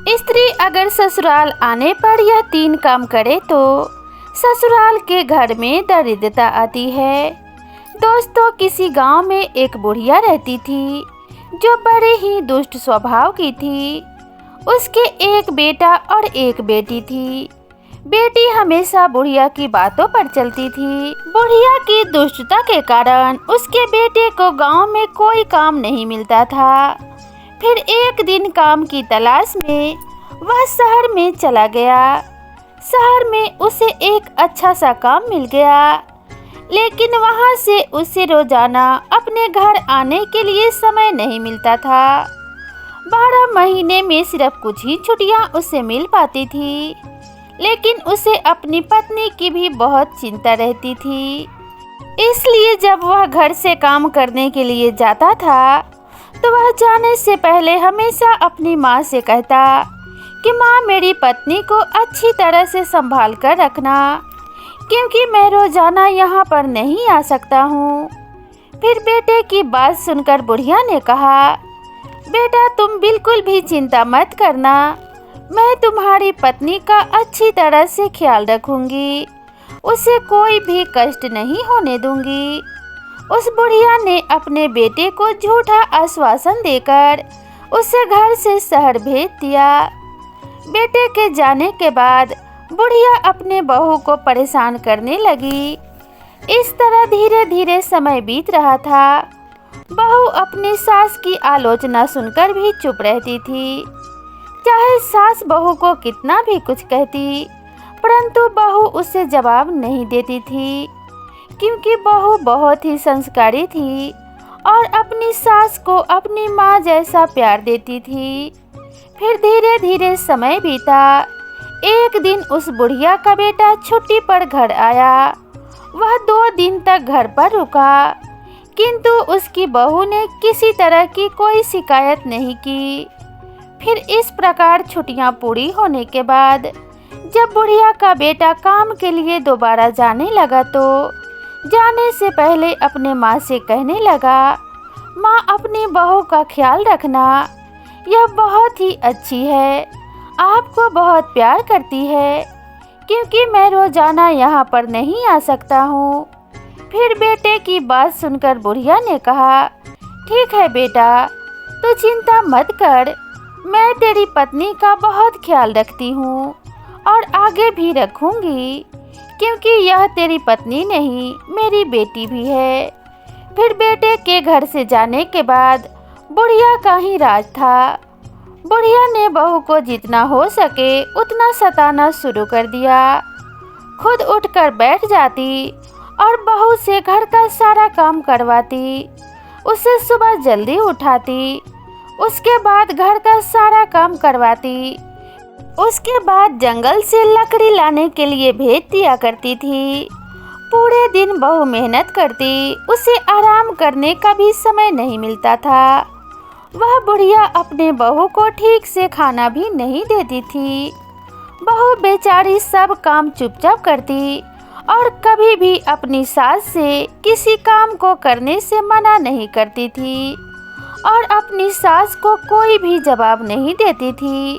स्त्री अगर ससुराल आने पर यह 3 काम करे तो ससुराल के घर में दरिद्रता आती है। दोस्तों, किसी गांव में एक बुढ़िया रहती थी जो बड़े ही दुष्ट स्वभाव की थी। उसके एक बेटा और एक बेटी थी। बेटी हमेशा बुढ़िया की बातों पर चलती थी। बुढ़िया की दुष्टता के कारण उसके बेटे को गांव में कोई काम नहीं मिलता था। फिर एक दिन काम की तलाश में वह शहर में चला गया। शहर में उसे एक अच्छा सा काम मिल गया, लेकिन वहां से उसे रोजाना अपने घर आने के लिए समय नहीं मिलता था। 12 महीने में सिर्फ कुछ ही छुट्टियां उसे मिल पाती थी, लेकिन उसे अपनी पत्नी की भी बहुत चिंता रहती थी। इसलिए जब वह घर से काम करने के लिए जाता था तो वह जाने से पहले हमेशा अपनी माँ से कहता कि माँ, मेरी पत्नी को अच्छी तरह से संभाल कर रखना, क्योंकि मैं रोजाना यहाँ पर नहीं आ सकता हूँ। फिर बेटे की बात सुनकर बुढ़िया ने कहा, बेटा तुम बिल्कुल भी चिंता मत करना, मैं तुम्हारी पत्नी का अच्छी तरह से ख्याल रखूंगी, उसे कोई भी कष्ट नहीं होने दूंगी। उस बुढ़िया ने अपने बेटे को झूठा आश्वासन देकर उसे घर से शहर भेज दिया। बेटे के जाने के बाद बुढ़िया अपने बहू को परेशान करने लगी। इस तरह धीरे धीरे समय बीत रहा था। बहू अपनी सास की आलोचना सुनकर भी चुप रहती थी। चाहे सास बहू को कितना भी कुछ कहती, परंतु बहू उसे जवाब नहीं देती थी, क्योंकि बहू बहुत ही संस्कारी थी और अपनी सास को अपनी माँ जैसा प्यार देती थी। फिर धीरे धीरे समय बीता। एक दिन उस बुढ़िया का बेटा छुट्टी पर घर आया। वह 2 दिन तक घर पर रुका, किंतु उसकी बहू ने किसी तरह की कोई शिकायत नहीं की। फिर इस प्रकार छुट्टियां पूरी होने के बाद जब बुढ़िया का बेटा काम के लिए दोबारा जाने लगा तो जाने से पहले अपने माँ से कहने लगा, माँ, अपनी बहू का ख्याल रखना, यह बहुत ही अच्छी है, आपको बहुत प्यार करती है, क्योंकि मैं रोजाना यहाँ पर नहीं आ सकता हूँ। फिर बेटे की बात सुनकर बुढ़िया ने कहा, ठीक है बेटा, तो चिंता मत कर, मैं तेरी पत्नी का बहुत ख्याल रखती हूँ और आगे भी रखूँगी, क्योंकि यह तेरी पत्नी नहीं, मेरी बेटी भी है। फिर बेटे के घर से जाने के बाद बुढ़िया का ही राज था। बुढ़िया ने बहू को जितना हो सके उतना सताना शुरू कर दिया। खुद उठकर बैठ जाती और बहू से घर का सारा काम करवाती, उसे सुबह जल्दी उठाती, उसके बाद घर का सारा काम करवाती, उसके बाद जंगल से लकड़ी लाने के लिए भेज दिया करती थी। पूरे दिन बहू मेहनत करती, उसे आराम करने का भी समय नहीं मिलता था। वह बुढ़िया अपने बहू को ठीक से खाना भी नहीं देती थी। बहू बेचारी सब काम चुपचाप करती और कभी भी अपनी सास से किसी काम को करने से मना नहीं करती थी और अपनी सास को कोई भी जवाब नहीं देती थी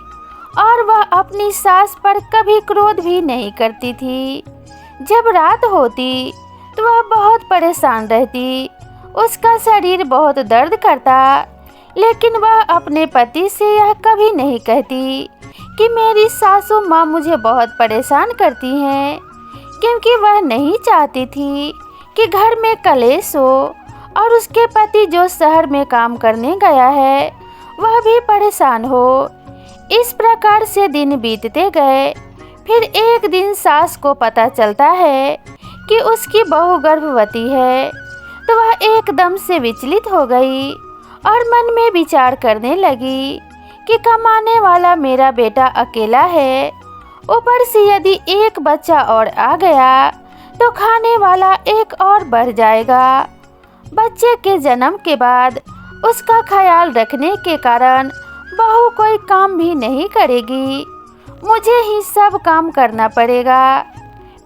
और वह अपनी सास पर कभी क्रोध भी नहीं करती थी। जब रात होती तो वह बहुत परेशान रहती, उसका शरीर बहुत दर्द करता, लेकिन वह अपने पति से यह कभी नहीं कहती कि मेरी सासू माँ मुझे बहुत परेशान करती हैं, क्योंकि वह नहीं चाहती थी कि घर में कलेश हो और उसके पति जो शहर में काम करने गया है वह भी परेशान हो। इस प्रकार से दिन बीतते गए। फिर एक दिन सास को पता चलता है कि उसकी बहू गर्भवती है, तो वह एकदम से विचलित हो गई और मन में विचार करने लगी कि कमाने वाला मेरा बेटा अकेला है, ऊपर से यदि एक बच्चा और आ गया तो खाने वाला एक और बढ़ जाएगा। बच्चे के जन्म के बाद उसका ख्याल रखने के कारण बहू कोई काम भी नहीं करेगी, मुझे ही सब काम करना पड़ेगा।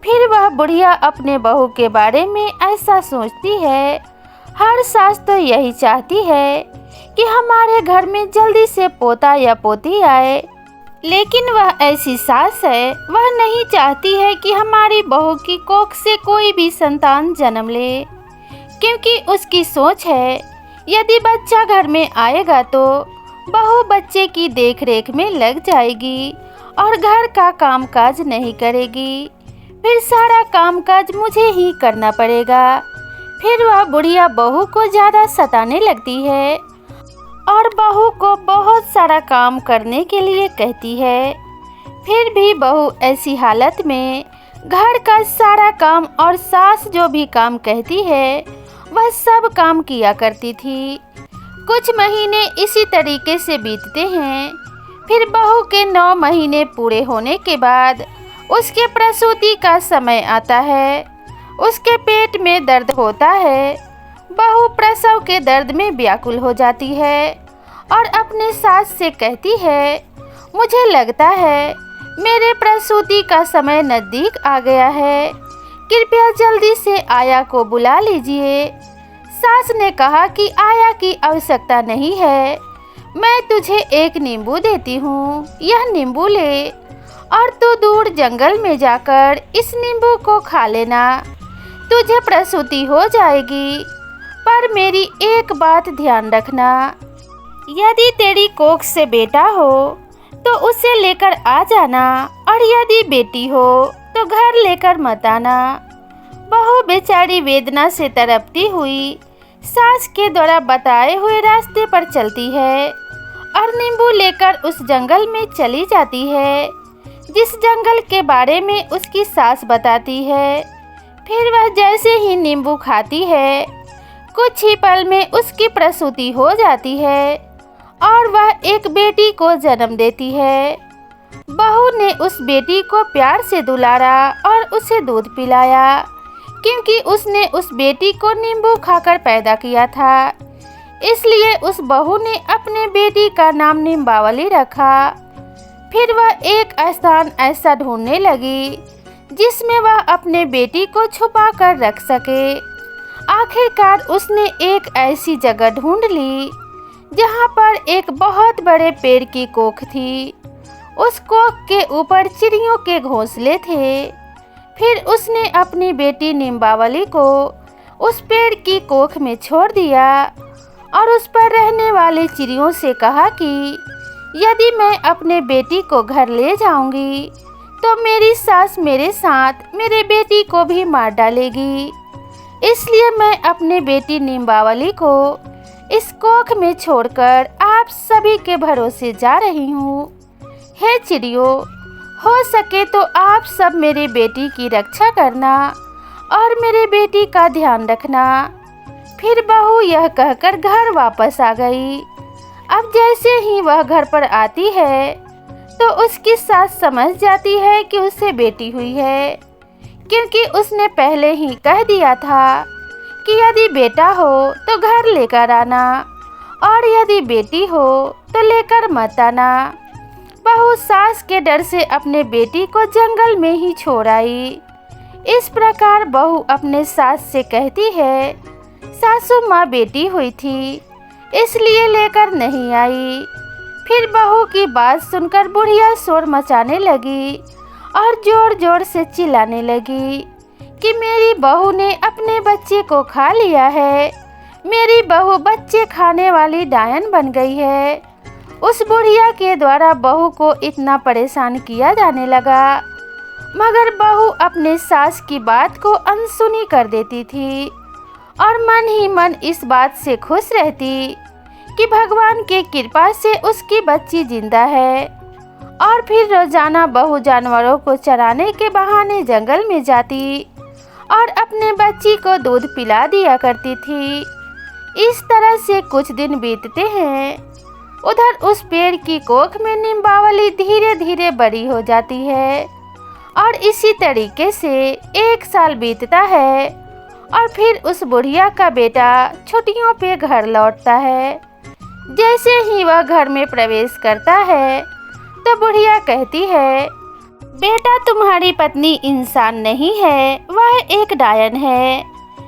फिर वह बुढ़िया अपने बहू के बारे में ऐसा सोचती है। हर सास तो यही चाहती है कि हमारे घर में जल्दी से पोता या पोती आए, लेकिन वह ऐसी सास है, वह नहीं चाहती है कि हमारी बहू की कोख से कोई भी संतान जन्म ले, क्योंकि उसकी सोच है यदि बच्चा घर में आएगा तो बहू बच्चे की देखरेख में लग जाएगी और घर का कामकाज नहीं करेगी, फिर सारा कामकाज मुझे ही करना पड़ेगा। फिर वह बुढ़िया बहू को ज़्यादा सताने लगती है और बहू को बहुत सारा काम करने के लिए कहती है। फिर भी बहू ऐसी हालत में घर का सारा काम और सास जो भी काम कहती है वह सब काम किया करती थी। कुछ महीने इसी तरीके से बीतते हैं। फिर बहू के 9 महीने पूरे होने के बाद उसके प्रसूति का समय आता है। उसके पेट में दर्द होता है। बहू प्रसव के दर्द में व्याकुल हो जाती है और अपने सास से कहती है, मुझे लगता है मेरे प्रसूति का समय नज़दीक आ गया है, कृपया जल्दी से आया को बुला लीजिए। सास ने कहा कि आया की आवश्यकता नहीं है, मैं तुझे एक नींबू देती हूँ, यह नींबू ले और तू दूर जंगल में जाकर इस नींबू को खा लेना, तुझे प्रसूति हो जाएगी। पर मेरी एक बात ध्यान रखना, यदि तेरी कोख से बेटा हो तो उसे लेकर आ जाना और यदि बेटी हो तो घर लेकर मत आना। बहू बेचारी वेदना से तड़पती हुई सास के द्वारा बताए हुए रास्ते पर चलती है और नींबू लेकर उस जंगल में चली जाती है जिस जंगल के बारे में उसकी सास बताती है। फिर वह जैसे ही नींबू खाती है कुछ ही पल में उसकी प्रसूति हो जाती है और वह एक बेटी को जन्म देती है। बहू ने उस बेटी को प्यार से दुलारा और उसे दूध पिलाया, क्योंकि उसने उस बेटी को नींबू खाकर पैदा किया था। इसलिए उस बहू ने अपने बेटी का नाम नींबावली रखा। फिर वह एक स्थान ऐसा ढूंढने लगी जिसमें वह अपने बेटी को छुपा कर रख सके। आखिरकार उसने एक ऐसी जगह ढूंढ ली जहाँ पर एक बहुत बड़े पेड़ की कोख थी। उस कोख के ऊपर चिड़ियों के घोंसले थे। फिर उसने अपनी बेटी नींबावली को उस पेड़ की कोख में छोड़ दिया और उस पर रहने वाली चिड़ियों से कहा कि यदि मैं अपने बेटी को घर ले जाऊंगी तो मेरी सास मेरे साथ मेरे बेटी को भी मार डालेगी। इसलिए मैं अपने बेटी नींबावली को इस कोख में छोड़कर आप सभी के भरोसे जा रही हूँ। हे चिड़ियों, हो सके तो आप सब मेरी बेटी की रक्षा करना और मेरे बेटी का ध्यान रखना। फिर बहू यह कहकर घर वापस आ गई। अब जैसे ही वह घर पर आती है तो उसकी सास समझ जाती है कि उसे बेटी हुई है, क्योंकि उसने पहले ही कह दिया था कि यदि बेटा हो तो घर लेकर आना और यदि बेटी हो तो लेकर मत आना। बहू सास के डर से अपने बेटी को जंगल में ही छोड़ आई। इस प्रकार बहू अपने सास से कहती है, सासू माँ बेटी हुई थी इसलिए लेकर नहीं आई। फिर बहू की बात सुनकर बुढ़िया शोर मचाने लगी और जोर जोर से चिल्लाने लगी कि मेरी बहू ने अपने बच्चे को खा लिया है, मेरी बहू बच्चे खाने वाली डायन बन गई है। उस बुढ़िया के द्वारा बहू को इतना परेशान किया जाने लगा, मगर बहू अपने सास की बात को अनसुनी कर देती थी और मन ही मन इस बात से खुश रहती कि भगवान के कृपा से उसकी बच्ची जिंदा है। और फिर रोजाना बहू जानवरों को चराने के बहाने जंगल में जाती और अपने बच्ची को दूध पिला दिया करती थी। इस तरह से कुछ दिन बीतते हैं। उधर उस पेड़ की कोख में नींबावली धीरे धीरे बड़ी हो जाती है और इसी तरीके से 1 साल बीतता है और फिर उस बुढ़िया का बेटा छुट्टियों पे घर लौटता है। जैसे ही वह घर में प्रवेश करता है तो बुढ़िया कहती है, बेटा तुम्हारी पत्नी इंसान नहीं है, वह एक डायन है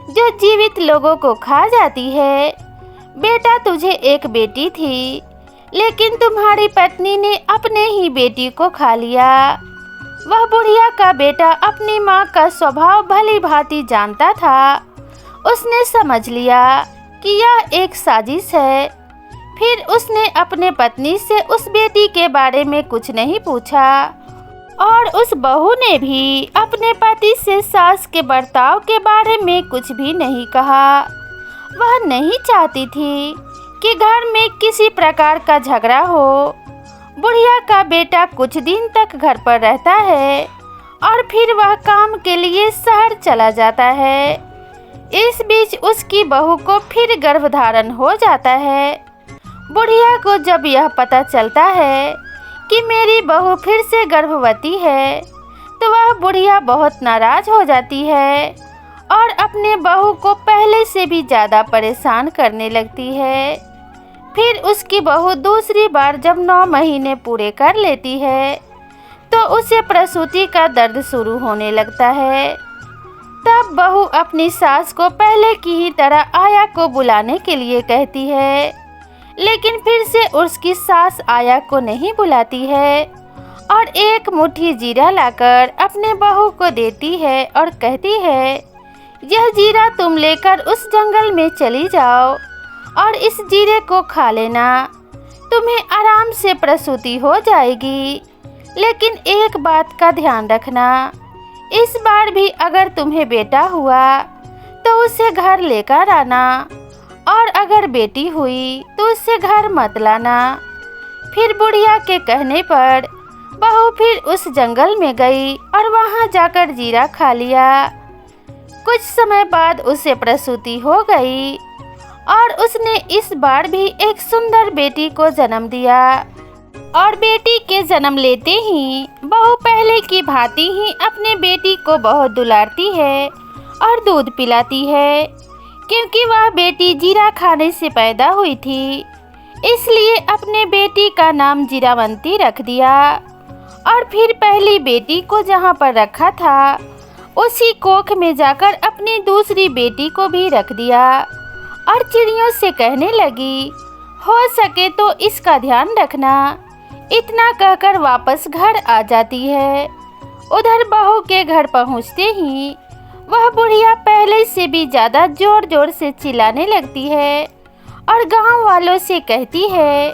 जो जीवित लोगों को खा जाती है। बेटा तुझे एक बेटी थी लेकिन तुम्हारी पत्नी ने अपने ही बेटी को खा लिया। वह बुढ़िया का बेटा अपनी माँ का स्वभाव भली भांति जानता था। उसने समझ लिया कि यह एक साजिश है। फिर उसने अपने पत्नी से उस बेटी के बारे में कुछ नहीं पूछा और उस बहू ने भी अपने पति से सास के बर्ताव के बारे में कुछ भी नहीं कहा। वह नहीं चाहती थी कि घर में किसी प्रकार का झगड़ा हो। बुढ़िया का बेटा कुछ दिन तक घर पर रहता है और फिर वह काम के लिए शहर चला जाता है। इस बीच उसकी बहू को फिर गर्भधारण हो जाता है। बुढ़िया को जब यह पता चलता है कि मेरी बहू फिर से गर्भवती है तो वह बुढ़िया बहुत नाराज हो जाती है और अपने बहू को पहले से भी ज़्यादा परेशान करने लगती है। फिर उसकी बहू दूसरी बार जब 9 महीने पूरे कर लेती है तो उसे प्रसूति का दर्द शुरू होने लगता है। तब बहू अपनी सास को पहले की ही तरह आया को बुलाने के लिए कहती है, लेकिन फिर से उसकी सास आया को नहीं बुलाती है और एक मुट्ठी जीरा लाकर अपने बहू को देती है और कहती है, यह जीरा तुम लेकर उस जंगल में चली जाओ और इस जीरे को खा लेना, तुम्हें आराम से प्रसूति हो जाएगी। लेकिन एक बात का ध्यान रखना, इस बार भी अगर तुम्हें बेटा हुआ तो उसे घर लेकर आना और अगर बेटी हुई तो उसे घर मत लाना। फिर बुढ़िया के कहने पर बहू फिर उस जंगल में गई और वहां जाकर जीरा खा लिया। कुछ समय बाद उसे प्रसूति हो गई और उसने इस बार भी एक सुंदर बेटी को जन्म दिया। और बेटी के जन्म लेते ही बहू पहले की भांति ही अपने बेटी को बहुत दुलारती है और दूध पिलाती है। क्योंकि वह बेटी जीरा खाने से पैदा हुई थी, इसलिए अपने बेटी का नाम जीरावंती रख दिया। और फिर पहली बेटी को जहाँ पर रखा था उसी कोख में जाकर अपनी दूसरी बेटी को भी रख दिया और चिड़ियों से कहने लगी, हो सके तो इसका ध्यान रखना। इतना कहकर वापस घर आ जाती है। उधर बहू के घर पहुँचते ही वह बुढ़िया पहले से भी ज़्यादा जोर जोर से चिल्लाने लगती है और गांव वालों से कहती है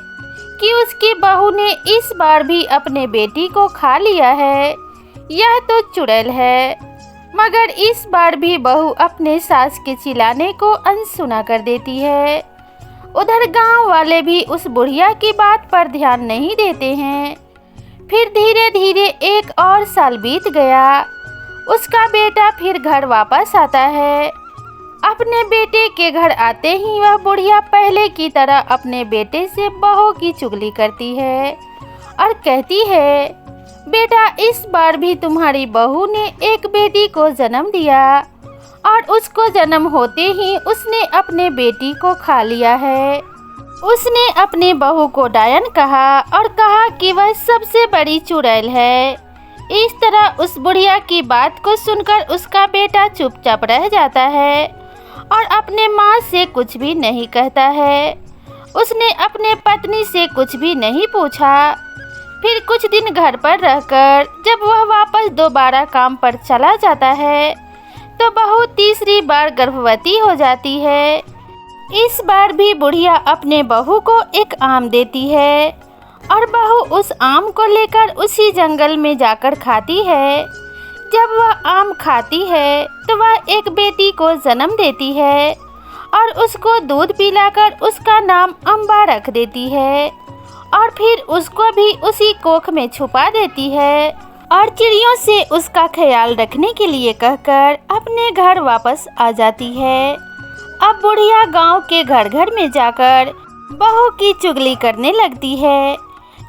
कि उसकी बहू ने इस बार भी अपने बेटी को खा लिया है। यह तो चुड़ैल है। मगर इस बार भी बहू अपने सास के चिल्लाने को अनसुना कर देती है। उधर गांव वाले भी उस बुढ़िया की बात पर ध्यान नहीं देते हैं। फिर धीरे धीरे 1 और साल बीत गया। उसका बेटा फिर घर वापस आता है। अपने बेटे के घर आते ही वह बुढ़िया पहले की तरह अपने बेटे से बहू की चुगली करती है और कहती है, बेटा इस बार भी तुम्हारी बहू ने एक बेटी को जन्म दिया और उसको जन्म होते ही उसने अपने बेटी को खा लिया है। उसने अपनी बहू को डायन कहा और कहा कि वह सबसे बड़ी चुड़ैल है। इस तरह उस बुढ़िया की बात को सुनकर उसका बेटा चुपचाप रह जाता है और अपने माँ से कुछ भी नहीं कहता है। उसने अपने पत्नी से कुछ भी नहीं पूछा। फिर कुछ दिन घर पर रहकर जब वह वापस दोबारा काम पर चला जाता है तो बहू तीसरी बार गर्भवती हो जाती है। इस बार भी बुढ़िया अपने बहू को एक आम देती है और बहू उस आम को लेकर उसी जंगल में जाकर खाती है। जब वह आम खाती है तो वह एक बेटी को जन्म देती है और उसको दूध पिलाकर उसका नाम अम्बा रख देती है और फिर उसको भी उसी कोख में छुपा देती है और चिड़ियों से उसका ख्याल रखने के लिए कहकर अपने घर वापस आ जाती है। अब बुढ़िया गांव के घर घर में जाकर बहू की चुगली करने लगती है,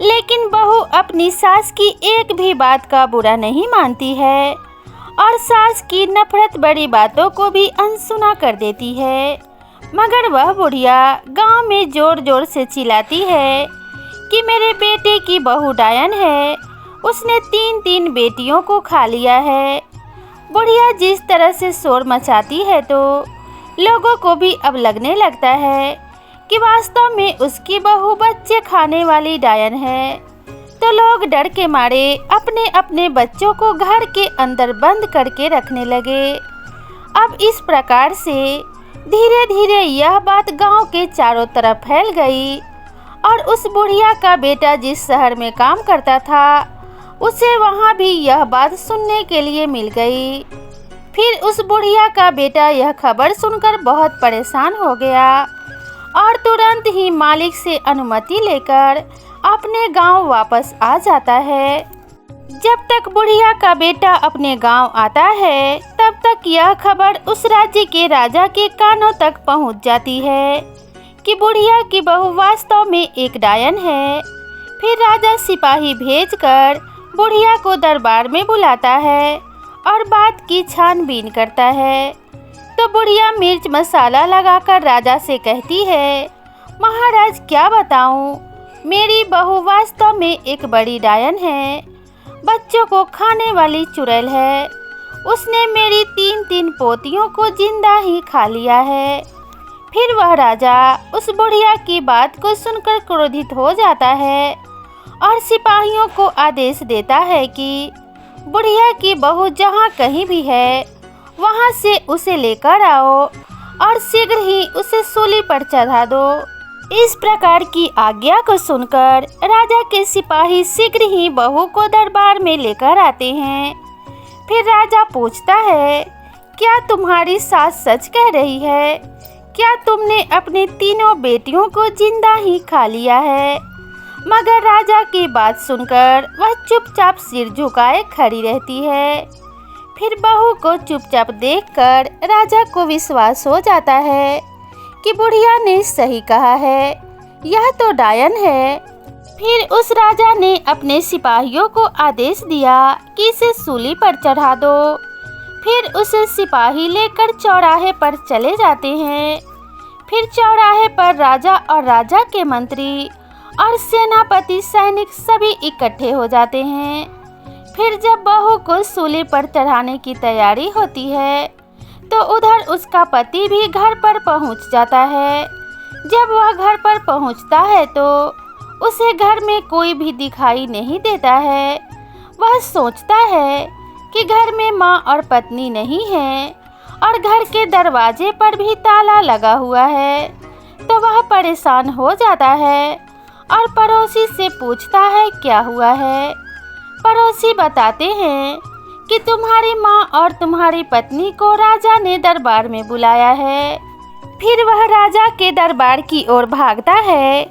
लेकिन बहू अपनी सास की एक भी बात का बुरा नहीं मानती है और सास की नफरत बड़ी बातों को भी अनसुना कर देती है। मगर वह बुढ़िया गांव में जोर जोर से चिल्लाती है कि मेरे बेटे की बहू डायन है, उसने 3 बेटियों को खा लिया है। बुढ़िया जिस तरह से शोर मचाती है तो लोगों को भी अब लगने लगता है कि वास्तव में उसकी बहू बच्चे खाने वाली डायन है, तो लोग डर के मारे अपने अपने बच्चों को घर के अंदर बंद करके रखने लगे। अब इस प्रकार से धीरे धीरे यह बात गांव के चारों तरफ फैल गई और उस बुढ़िया का बेटा जिस शहर में काम करता था उसे वहां भी यह बात सुनने के लिए मिल गई। फिर उस बुढ़िया का बेटा यह खबर सुनकर बहुत परेशान हो गया और तुरंत ही मालिक से अनुमति लेकर अपने गांव वापस आ जाता है। जब तक बुढ़िया का बेटा अपने गांव आता है तब तक यह खबर उस राज्य के राजा के कानों तक पहुंच जाती है कि बुढ़िया की बहू वास्तव में एक डायन है। फिर राजा सिपाही भेजकर बुढ़िया को दरबार में बुलाता है और बात की छानबीन करता है। तो बुढ़िया मिर्च मसाला लगाकर राजा से कहती है, महाराज क्या बताऊं, मेरी बहू वास्तव में एक बड़ी डायन है, बच्चों को खाने वाली चुड़ैल है। उसने मेरी 3 पोतियों को जिंदा ही खा लिया है। फिर वह राजा उस बुढ़िया की बात को सुनकर क्रोधित हो जाता है और सिपाहियों को आदेश देता है कि बुढ़िया की बहू जहाँ कहीं भी है वहाँ से उसे लेकर आओ और शीघ्र ही उसे सूली पर चढ़ा दो। इस प्रकार की आज्ञा को सुनकर राजा के सिपाही शीघ्र ही बहू को दरबार में लेकर आते हैं। फिर राजा पूछता है, क्या तुम्हारी सास सच कह रही है? क्या तुमने अपनी 3 बेटियों को जिंदा ही खा लिया है? मगर राजा की बात सुनकर वह चुपचाप सिर झुकाए खड़ी रहती है। फिर बहू को चुपचाप देखकर राजा को विश्वास हो जाता है कि बुढ़िया ने सही कहा है, यह तो डायन है। फिर उस राजा ने अपने सिपाहियों को आदेश दिया कि इसे सूली पर चढ़ा दो। फिर उसे सिपाही लेकर चौराहे पर चले जाते हैं। फिर चौराहे पर राजा और राजा के मंत्री और सेनापति सैनिक सभी इकट्ठे हो जाते हैं। फिर जब बहू को सूली पर चढ़ाने की तैयारी होती है तो उधर उसका पति भी घर पर पहुंच जाता है। जब वह घर पर पहुंचता है तो उसे घर में कोई भी दिखाई नहीं देता है। वह सोचता है कि घर में माँ और पत्नी नहीं है और घर के दरवाजे पर भी ताला लगा हुआ है। तो वह परेशान हो जाता है और पड़ोसी से पूछता है क्या हुआ है। पड़ोसी बताते हैं कि तुम्हारी माँ और तुम्हारी पत्नी को राजा ने दरबार में बुलाया है। फिर वह राजा के दरबार की ओर भागता है।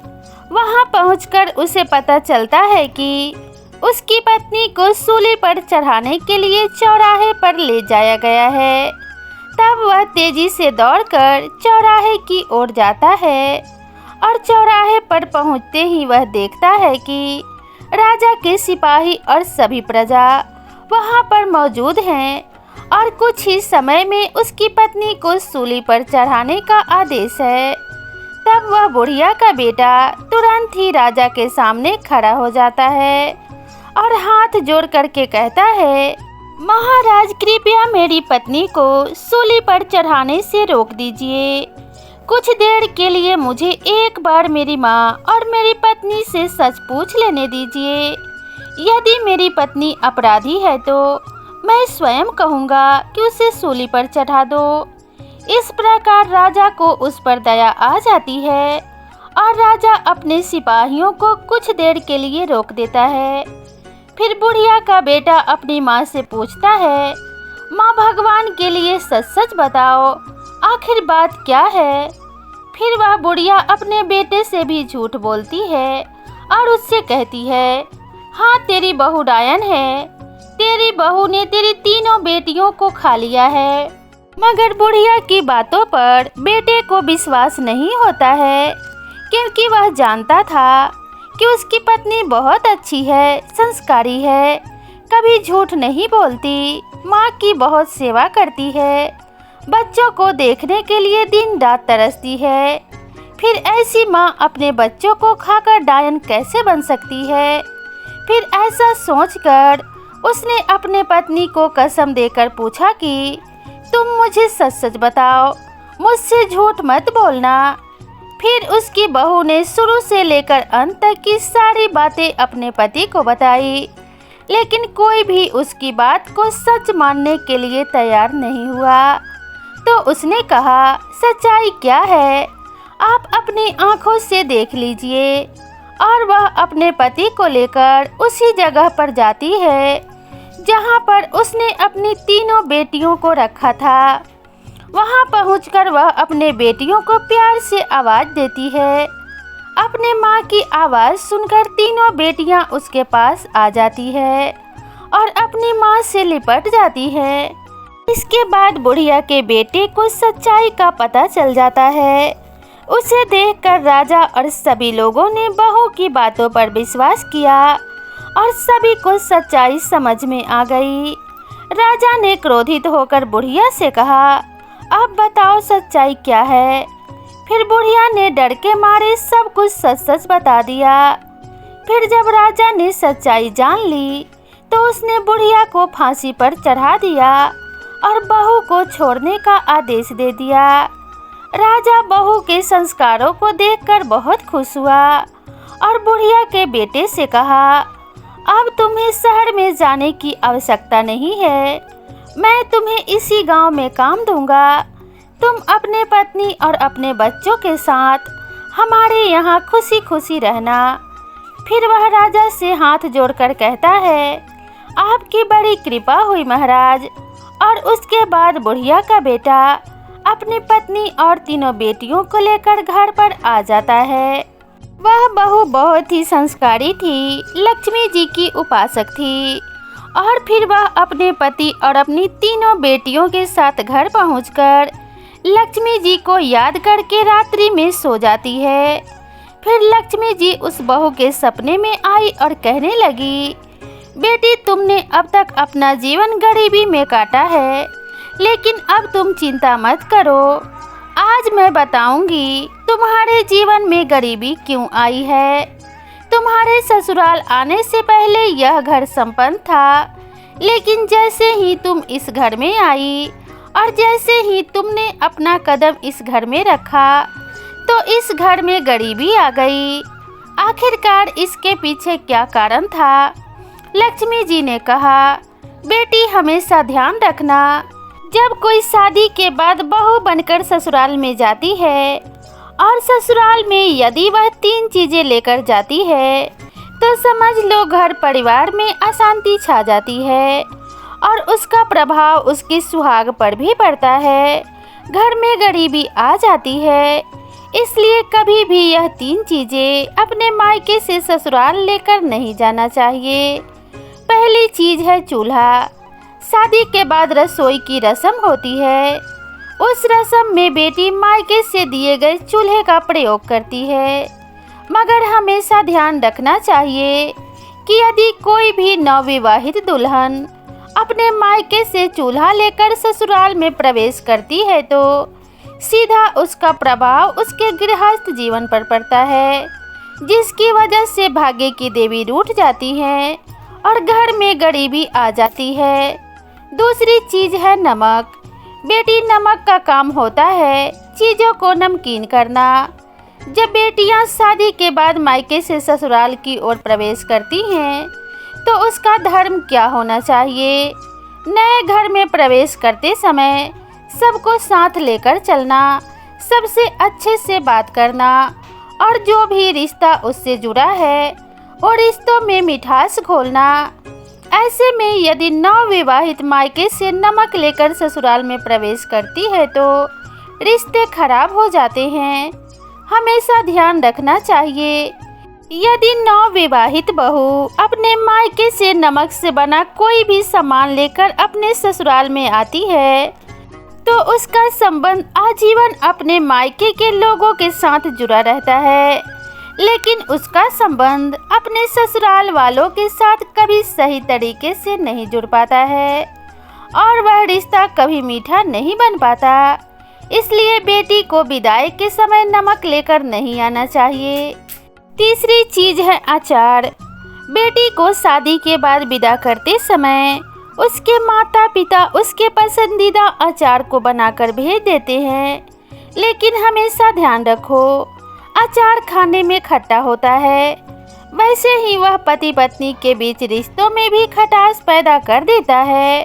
वहां पहुंचकर उसे पता चलता है कि उसकी पत्नी को सूली पर चढ़ाने के लिए चौराहे पर ले जाया गया है। तब वह तेजी से दौड़कर चौराहे की ओर जाता है और चौराहे पर पहुंचते ही वह देखता है कि राजा के सिपाही और सभी प्रजा वहां पर मौजूद हैं और कुछ ही समय में उसकी पत्नी को सूली पर चढ़ाने का आदेश है। तब वह बुढ़िया का बेटा तुरंत ही राजा के सामने खड़ा हो जाता है और हाथ जोड़ करके कहता है, महाराज कृपया मेरी पत्नी को सूली पर चढ़ाने से रोक दीजिए। कुछ देर के लिए मुझे एक बार मेरी माँ और मेरी पत्नी से सच पूछ लेने दीजिए। यदि मेरी पत्नी अपराधी है तो मैं स्वयं कहूँगा कि उसे सूली पर चढ़ा दो। इस प्रकार राजा को उस पर दया आ जाती है और राजा अपने सिपाहियों को कुछ देर के लिए रोक देता है। फिर बुढ़िया का बेटा अपनी माँ से पूछता है, माँ भगवान के लिए सच सच बताओ, आखिर बात क्या है? फिर वह बुढ़िया अपने बेटे से भी झूठ बोलती है और उससे कहती है, हाँ तेरी बहू डायन है, तेरी बहू ने तेरी 3 बेटियों को खा लिया है। मगर बुढ़िया की बातों पर बेटे को विश्वास नहीं होता है क्योंकि वह जानता था कि उसकी पत्नी बहुत अच्छी है, संस्कारी है, कभी झूठ नहीं बोलती, माँ की बहुत सेवा करती है, बच्चों को देखने के लिए दिन रात तरसती है। फिर ऐसी माँ अपने बच्चों को खाकर डायन कैसे बन सकती है? फिर ऐसा सोचकर उसने अपने पत्नी को कसम देकर पूछा कि तुम मुझे सच सच बताओ, मुझसे झूठ मत बोलना। फिर उसकी बहू ने शुरू से लेकर अंत तक की सारी बातें अपने पति को बताई, लेकिन कोई भी उसकी बात को सच मानने के लिए तैयार नहीं हुआ। तो उसने कहा, सच्चाई क्या है, आप अपनी आंखों से देख लीजिए। और वह अपने पति को लेकर उसी जगह पर जाती है जहां पर उसने अपनी तीनों बेटियों को रखा था। वहां पहुंचकर वह अपने बेटियों को प्यार से आवाज़ देती है। अपने माँ की आवाज़ सुनकर तीनों बेटियां उसके पास आ जाती है और अपनी माँ से लिपट जाती है। इसके बाद बुढ़िया के बेटे को सच्चाई का पता चल जाता है। उसे देखकर राजा और सभी लोगों ने बहू की बातों पर विश्वास किया और सभी को सच्चाई समझ में आ गई। राजा ने क्रोधित होकर बुढ़िया से कहा, अब बताओ सच्चाई क्या है। फिर बुढ़िया ने डर के मारे सब कुछ सच सच बता दिया। फिर जब राजा ने सच्चाई जान ली तो उसने बुढ़िया को फांसी पर चढ़ा दिया और बहू को छोड़ने का आदेश दे दिया। राजा बहू के संस्कारों को देखकर बहुत खुश हुआ और बुढ़िया के बेटे से कहा, अब तुम्हें शहर में जाने की आवश्यकता नहीं है, मैं तुम्हें इसी गांव में काम दूंगा। तुम अपने पत्नी और अपने बच्चों के साथ हमारे यहाँ खुशी खुशी रहना। फिर वह राजा से हाथ जोड़कर कहता है, आपकी बड़ी कृपा हुई महाराज। और उसके बाद बुढ़िया का बेटा अपनी पत्नी और तीनों बेटियों को लेकर घर पर आ जाता है। वह बहू बहुत ही संस्कारी थी, लक्ष्मी जी की उपासक थी। और फिर वह अपने पति और अपनी तीनों बेटियों के साथ घर पहुंचकर लक्ष्मी जी को याद करके रात्रि में सो जाती है। फिर लक्ष्मी जी उस बहू के सपने में आई और कहने लगी, बेटी तुमने अब तक अपना जीवन गरीबी में काटा है, लेकिन अब तुम चिंता मत करो। आज मैं बताऊंगी तुम्हारे जीवन में गरीबी क्यों आई है। तुम्हारे ससुराल आने से पहले यह घर संपन्न था, लेकिन जैसे ही तुम इस घर में आई और जैसे ही तुमने अपना कदम इस घर में रखा तो इस घर में गरीबी आ गई। आखिरकार इसके पीछे क्या कारण था? लक्ष्मी जी ने कहा, बेटी हमेशा ध्यान रखना, जब कोई शादी के बाद बहू बनकर ससुराल में जाती है और ससुराल में यदि वह 3 चीज़ें लेकर जाती है तो समझ लो घर परिवार में अशांति छा जाती है और उसका प्रभाव उसकी सुहाग पर भी पड़ता है। घर में गरीबी आ जाती है। इसलिए कभी भी यह 3 चीज़ें अपने मायके से ससुराल लेकर नहीं जाना चाहिए। पहली चीज़ है चूल्हा। शादी के बाद रसोई की रस्म होती है। उस रस्म में बेटी मायके से दिए गए चूल्हे का प्रयोग करती है। मगर हमेशा ध्यान रखना चाहिए कि यदि कोई भी नवविवाहित दुल्हन अपने मायके से चूल्हा लेकर ससुराल में प्रवेश करती है तो सीधा उसका प्रभाव उसके गृहस्थ जीवन पर पड़ता है, जिसकी वजह से भाग्य की देवी रूठ जाती हैं और घर में गरीबी आ जाती है। दूसरी चीज़ है नमक। बेटी नमक का काम होता है चीज़ों को नमकीन करना। जब बेटियां शादी के बाद मायके से ससुराल की ओर प्रवेश करती हैं तो उसका धर्म क्या होना चाहिए? नए घर में प्रवेश करते समय सबको साथ लेकर चलना, सबसे अच्छे से बात करना और जो भी रिश्ता उससे जुड़ा है और रिश्तों में मिठास घोलना। ऐसे में यदि नवविवाहित मायके से नमक लेकर ससुराल में प्रवेश करती है तो रिश्ते खराब हो जाते हैं। हमेशा ध्यान रखना चाहिए, यदि नवविवाहित बहू अपने मायके से नमक से बना कोई भी सामान लेकर अपने ससुराल में आती है तो उसका संबंध आजीवन अपने मायके के लोगों के साथ जुड़ा रहता है, लेकिन उसका संबंध अपने ससुराल वालों के साथ कभी सही तरीके से नहीं जुड़ पाता है और वह रिश्ता कभी मीठा नहीं बन पाता। इसलिए बेटी को विदाई के समय नमक लेकर नहीं आना चाहिए। तीसरी चीज़ है अचार। बेटी को शादी के बाद विदा करते समय उसके माता पिता उसके पसंदीदा अचार को बनाकर भेज देते हैं, लेकिन हमेशा ध्यान रखो अचार खाने में खट्टा होता है, वैसे ही वह पति पत्नी के बीच रिश्तों में भी खटास पैदा कर देता है।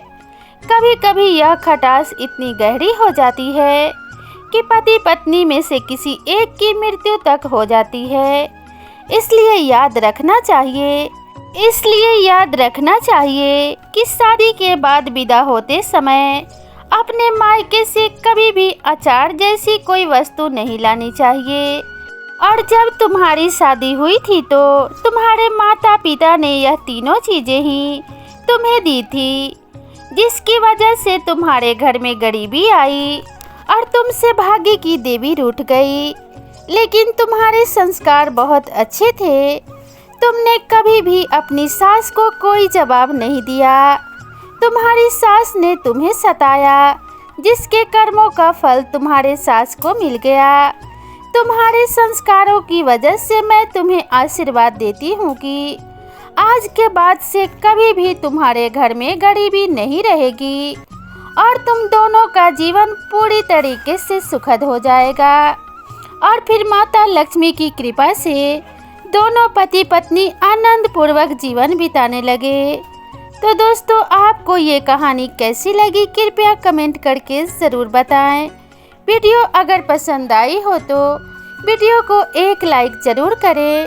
कभी कभी यह खटास इतनी गहरी हो जाती है कि पति पत्नी में से किसी एक की मृत्यु तक हो जाती है। इसलिए याद रखना चाहिए कि शादी के बाद विदा होते समय अपने मायके से कभी भी अचार जैसी कोई वस्तु नहीं लानी चाहिए। और जब तुम्हारी शादी हुई थी तो तुम्हारे माता पिता ने यह तीनों चीजें ही तुम्हें दी थी, जिसकी वजह से तुम्हारे घर में गरीबी आई और तुमसे भाग्य की देवी रूठ गई। लेकिन तुम्हारे संस्कार बहुत अच्छे थे। तुमने कभी भी अपनी सास को कोई जवाब नहीं दिया। तुम्हारी सास ने तुम्हें सताया, जिसके कर्मों का फल तुम्हारे सास को मिल गया। तुम्हारे संस्कारों की वजह से मैं तुम्हें आशीर्वाद देती हूँ कि आज के बाद से कभी भी तुम्हारे घर में गरीबी नहीं रहेगी और तुम दोनों का जीवन पूरी तरीके से सुखद हो जाएगा। और फिर माता लक्ष्मी की कृपा से दोनों पति पत्नी आनंद पूर्वक जीवन बिताने लगे। तो दोस्तों, आपको ये कहानी कैसी लगी कृपया कमेंट करके ज़रूर बताएं। वीडियो अगर पसंद आई हो तो वीडियो को एक लाइक ज़रूर करें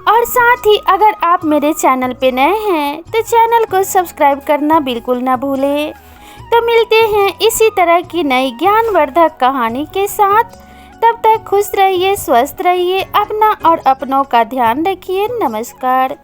और साथ ही अगर आप मेरे चैनल पे नए हैं तो चैनल को सब्सक्राइब करना बिल्कुल ना भूलें। तो मिलते हैं इसी तरह की नई ज्ञानवर्धक कहानी के साथ। तब तक खुश रहिए, स्वस्थ रहिए, अपना और अपनों का ध्यान रखिए। नमस्कार।